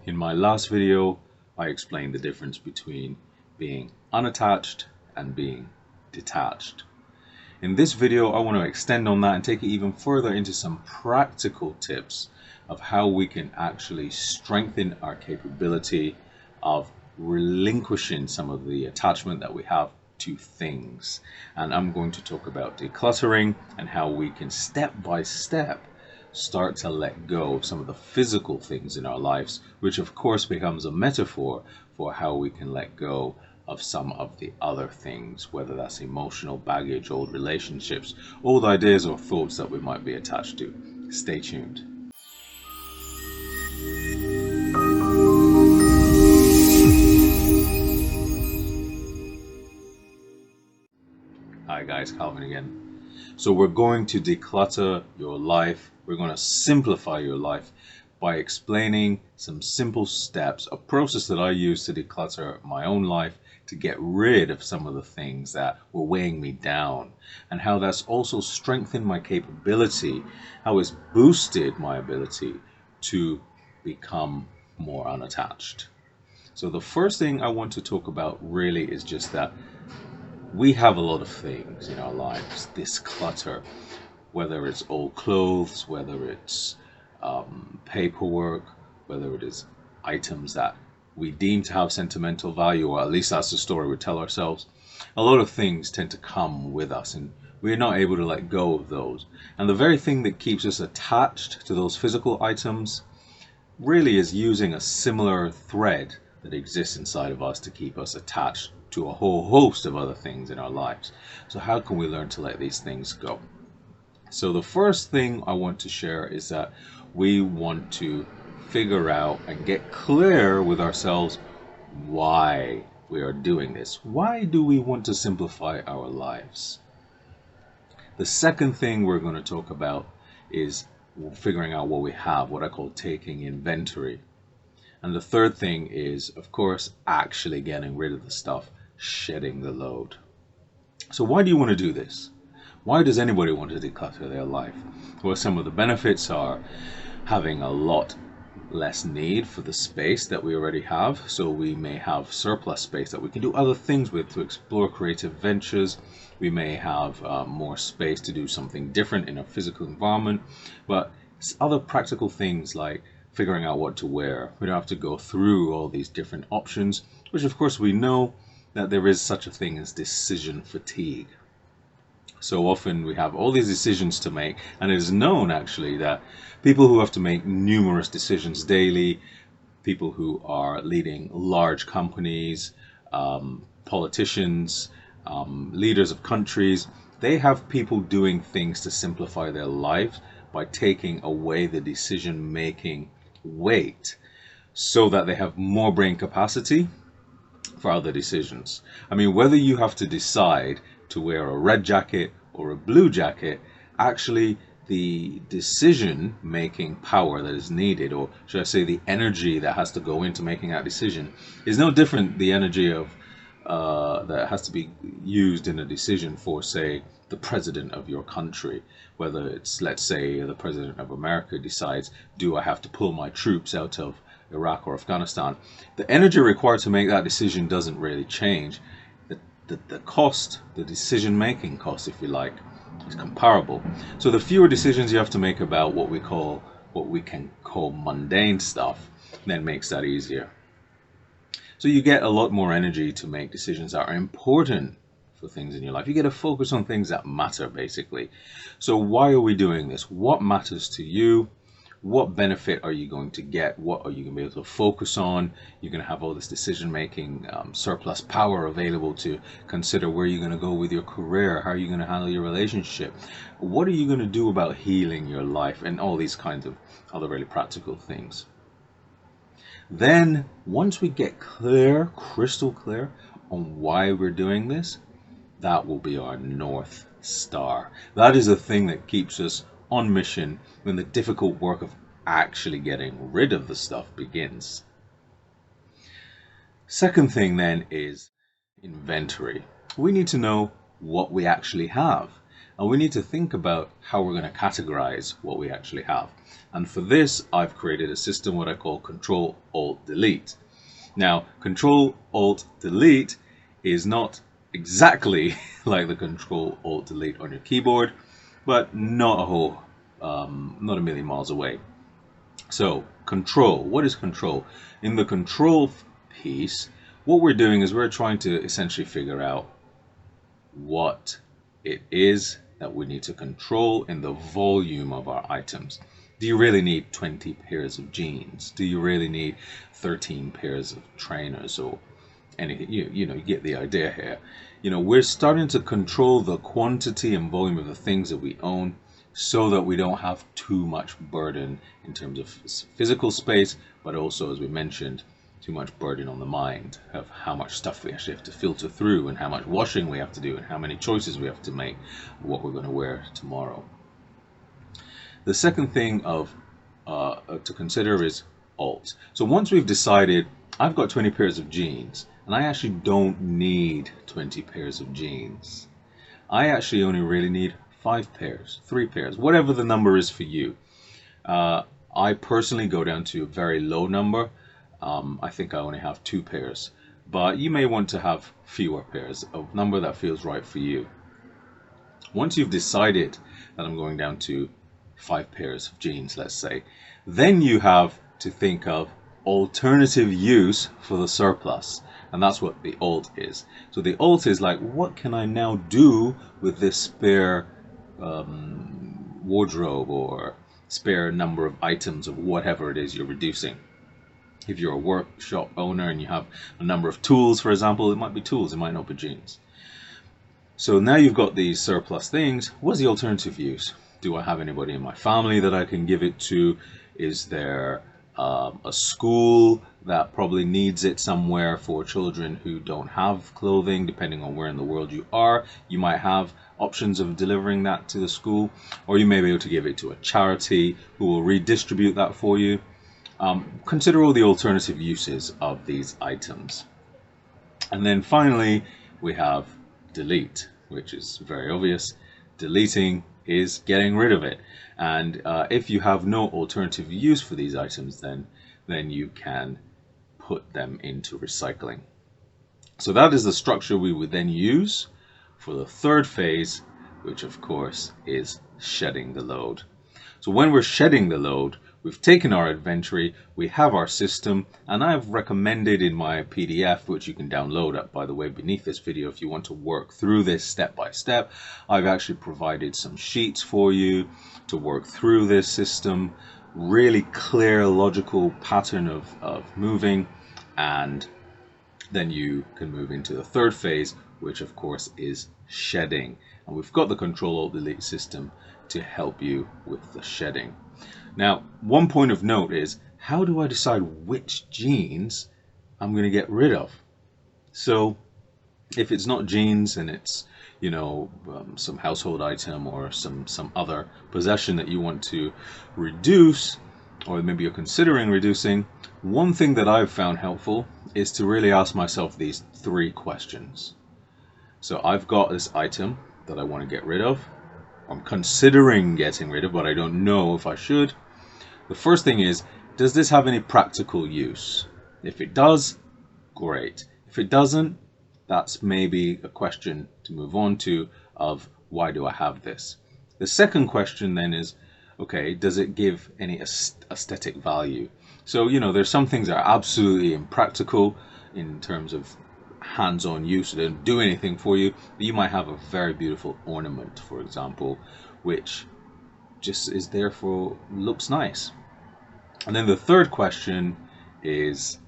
In my last video, I explained the difference between being unattached and being detached. In this video, I want to extend on that and take it even further into some practical tips of how we can actually strengthen our capability of relinquishing some of the attachment that we have to things. And I'm going to talk about decluttering and how we can step by step start to let go of some of the physical things in our lives, which of course becomes a metaphor for how we can let go of some of the other things, whether that's emotional baggage, old relationships, old ideas or thoughts that we might be attached to. Stay tuned. Hi guys, Calvin again. So we're going to declutter your life. We're going to simplify your life by explaining some simple steps, a process that I use to declutter my own life, to get rid of some of the things that were weighing me down, and how that's also strengthened my capability, how it's boosted my ability to become more unattached. So the first thing I want to talk about really is just that we have a lot of things in our lives, this clutter, whether it's old clothes, whether it's paperwork, whether it is items that we deem to have sentimental value, or at least that's the story we tell ourselves. A lot of things tend to come with us and we're not able to let go of those. And the very thing that keeps us attached to those physical items really is using a similar thread that exists inside of us to keep us attached to a whole host of other things in our lives. So how can we learn to let these things go? So the first thing I want to share is that we want to figure out and get clear with ourselves why we are doing this. Why do we want to simplify our lives? The second thing we're going to talk about is figuring out what we have, what I call taking inventory. And the third thing is, of course, actually getting rid of the stuff, shedding the load. So why do you want to do this? Why does anybody want to declutter their life? Well, some of the benefits are having a lot less need for the space that we already have. So we may have surplus space that we can do other things with, to explore creative ventures. We may have more space to do something different in a physical environment. But other practical things like figuring out what to wear. We don't have to go through all these different options, which of course we know that there is such a thing as decision fatigue. So often we have all these decisions to make, and it is known actually that people who have to make numerous decisions daily, people who are leading large companies, politicians, leaders of countries, they have people doing things to simplify their lives by taking away the decision-making weight so that they have more brain capacity for other decisions. I mean, whether you have to decide to wear a red jacket or a blue jacket, actually the decision-making power that is needed, or should I say the energy that has to go into making that decision, is no different the energy of that has to be used in a decision for, say, the president of your country. Whether it's, let's say, the president of America decides, do I have to pull my troops out of Iraq or Afghanistan? The energy required to make that decision doesn't really change. The cost, the decision-making cost, if you like, is comparable. So the fewer decisions you have to make about what we can call mundane stuff, then makes that easier. So you get a lot more energy to make decisions that are important for things in your life. You get to focus on things that matter, basically. So why are we doing this? What matters to you? What benefit are you going to get? What are you going to be able to focus on? You're going to have all this decision-making surplus power available to consider where you're going to go with your career, how are you going to handle your relationship, what are you going to do about healing your life, and all these kinds of other really practical things. Then, once we get clear, crystal clear on why we're doing this, that will be our North Star. That is the thing that keeps us on mission when the difficult work of actually getting rid of the stuff begins. Second thing then is inventory. We need to know what we actually have. And we need to think about how we're going to categorize what we actually have. And for this, I've created a system what I call Control Alt Delete. Now, Control Alt Delete is not exactly like the Control Alt Delete on your keyboard, but not a million miles away. So, control. What is control? In the control piece, what we're doing is we're trying to essentially figure out what it is that we need to control in the volume of our items. Do you really need 20 pairs of jeans? Do you really need 13 pairs of trainers or anything? You get the idea here. We're starting to control the quantity and volume of the things that we own so that we don't have too much burden in terms of physical space, but also, as we mentioned, too much burden on the mind of how much stuff we actually have to filter through and how much washing we have to do and how many choices we have to make of what we're going to wear tomorrow. The second thing to consider is alt. So once we've decided I've got 20 pairs of jeans and I actually don't need 20 pairs of jeans, I actually only really need 5 pairs, 3 pairs, whatever the number is for you. I personally go down to a very low number. I think I only have 2 pairs, but you may want to have fewer pairs, a number that feels right for you. Once you've decided that I'm going down to 5 pairs of jeans, let's say, then you have to think of alternative use for the surplus, and that's what the alt is. So the alt is like, what can I now do with this spare wardrobe or spare number of items of whatever it is you're reducing. If you're a workshop owner and you have a number of tools, for example, it might be tools, it might not be jeans. So now you've got these surplus things. What's the alternative use? Do I have anybody in my family that I can give it to? Is there a school that probably needs it somewhere for children who don't have clothing? Depending on where in the world you are, you might have options of delivering that to the school, or you may be able to give it to a charity who will redistribute that for you. Consider all the alternative uses of these items. And then finally, we have delete, which is very obvious. Deleting is getting rid of it. And if you have no alternative use for these items, then you can put them into recycling. So that is the structure we would then use for the third phase, which of course is shedding the load. So when we're shedding the load, we've taken our inventory, we have our system, and I've recommended in my PDF, which you can download up, by the way, beneath this video if you want to work through this step by step. I've actually provided some sheets for you to work through this system, really clear, logical pattern of moving, and then you can move into the third phase, which of course is shedding. And we've got the Control Alt Delete system to help you with the shedding. Now, one point of note is, how do I decide which jeans I'm going to get rid of? So if it's not jeans and it's, some household item or some other possession that you want to reduce, or maybe you're considering reducing, one thing that I've found helpful is to really ask myself these 3 questions. So I've got this item that I want to get rid of. I'm considering getting rid of, but I don't know if I should. The first thing is, does this have any practical use? If it does, great. If it doesn't, that's maybe a question to move on to of why do I have this? The second question then is, okay, does it give any aesthetic value? So, there's some things that are absolutely impractical in terms of hands-on use. They don't do anything for you. You might have a very beautiful ornament, for example, which just is there for looks nice. And then the third question is,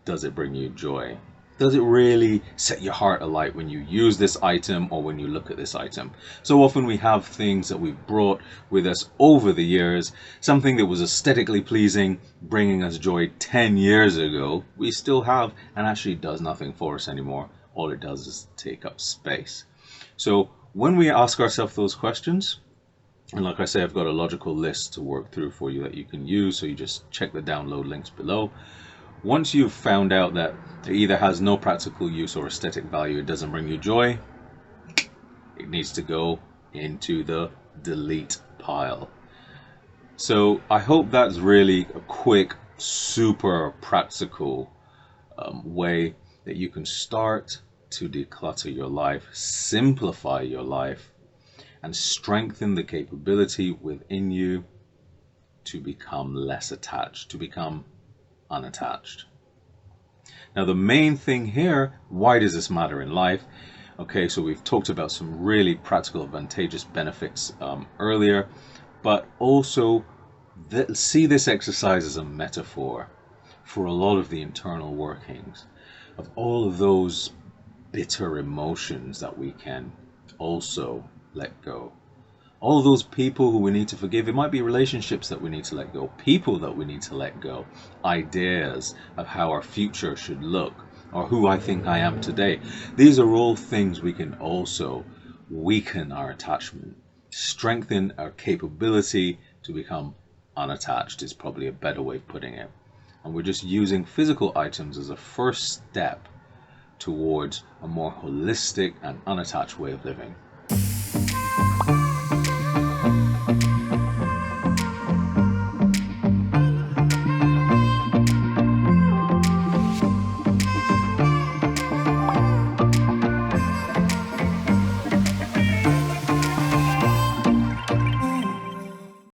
does it bring you joy? Does it really set your heart alight when you use this item or when you look at this item? So often we have things that we've brought with us over the years, something that was aesthetically pleasing, bringing us joy 10 years ago, we still have, and actually does nothing for us anymore. All it does is take up space. So when we ask ourselves those questions, and like I say, I've got a logical list to work through for you that you can use, so you just check the download links below. Once you've found out that it either has no practical use or aesthetic value, it doesn't bring you joy, it needs to go, into the delete pile. So I hope that's really a quick, super practical way that you can start to declutter your life, simplify your life, and strengthen the capability within you to become less attached, to become unattached. Now, the main thing here, why does this matter in life? Okay, so we've talked about some really practical, advantageous benefits earlier, but also see this exercise as a metaphor for a lot of the internal workings of all of those bitter emotions that we can also let go. All of those people who we need to forgive. It might be relationships that we need to let go, people that we need to let go, ideas of how our future should look, or who I think I am today. These are all things we can also weaken our attachment, strengthen our capability to become unattached is probably a better way of putting it. And we're just using physical items as a first step towards a more holistic and unattached way of living.